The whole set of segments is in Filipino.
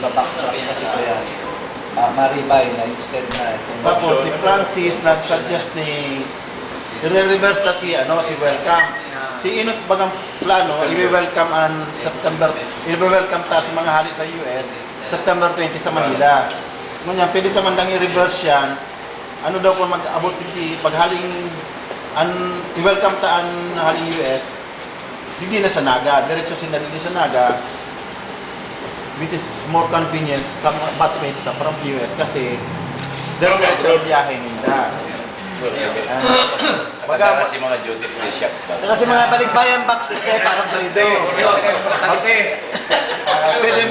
ibabak kasi kaya maribay na instead na itong... Tapos si Francis nag-suggest ni i-reverse na si Welcome. Si Inot bagang plano, i-welcome ang September, i-welcome ta si mga hari sa US, September 20 sa Manila. Ngunyan, pwede naman lang i-reverse yan. Ano daw kung mag-abot hindi, paghaling i-welcome ta ang haling US, hindi na sa Naga, diretso sinarili sa Naga, which is more convenient sa mga batchmates na from US kasi diretso ang biyahe nila. Baga kasi mga duty free shop. Kasi mga balikbayan boxes na parang pwede. Pwede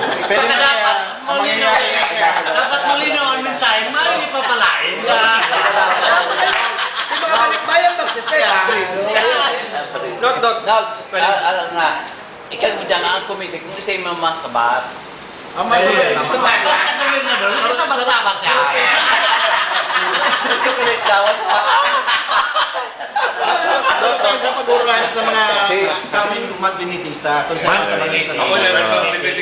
Dapat muli noon minsan, hindi pa palain. Mga balikbayan boxes na Dok, alam nga, ikaw mo dyan ang committee kung isa yung mamasabat. Basta gawin na doon, sabat-sabat niya. Chocolate daw. So, sa pag-organize sa mga coming monthly meetings ta, kung saan sa mga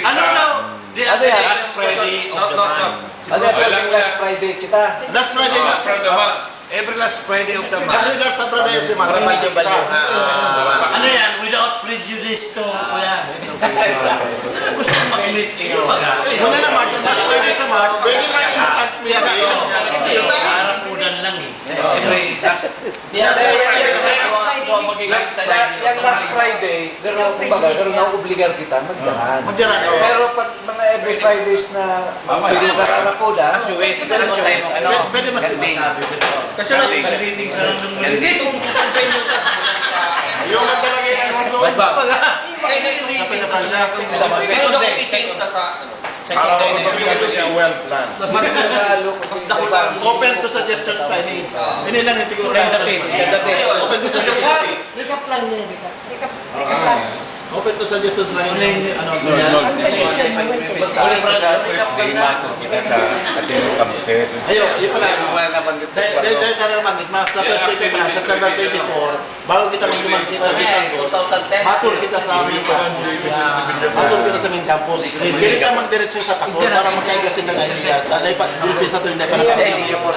Ano daw? Ano yan? Last Friday of the month. Ano yan? Last Friday kita. last Friday, Last Friday of the month. Every last Friday of the month. every last Friday of the month, may meeting kita. Ano yan? Without prejudice to, kuya. Gusto mo mag-meet kayo baga? Wala na March, last Friday sa March, pwede man instant meet kayo. Parang udan lang eh. Every last Yung last Friday, gano'n na obligar kita magdaan. Magdaan, oo. Pero pag mga every Fridays na pwede na karapoda, Pwede mas masabi. Kasi natin kaliting sa nung hindi kung kapantay mo tas Yung magkalagay ng muso. Sa pinapalya. Pero daw i-change na sa Para magbigay ito siya well planned. mas dako lang. Open to suggestions pa ini. Ini lang yung tiguro. Open to suggestions. Recap lang niya, recap lang. Open to suggestions lang ini. Ano? Ang suggestion mo, Kita sa ating campuses. Ayo, yun pala. Dahil tayo naman, sa first day pa, September 24, bago kita mag-dumangkit sa Bisangos, matur kita sa aming campus. Matur kita sa aming campus. Hindi ka magdiretso sa Pacor para magkaigasin ng idea. Dahil pa, sa ito, hindi pa nasa Singapore.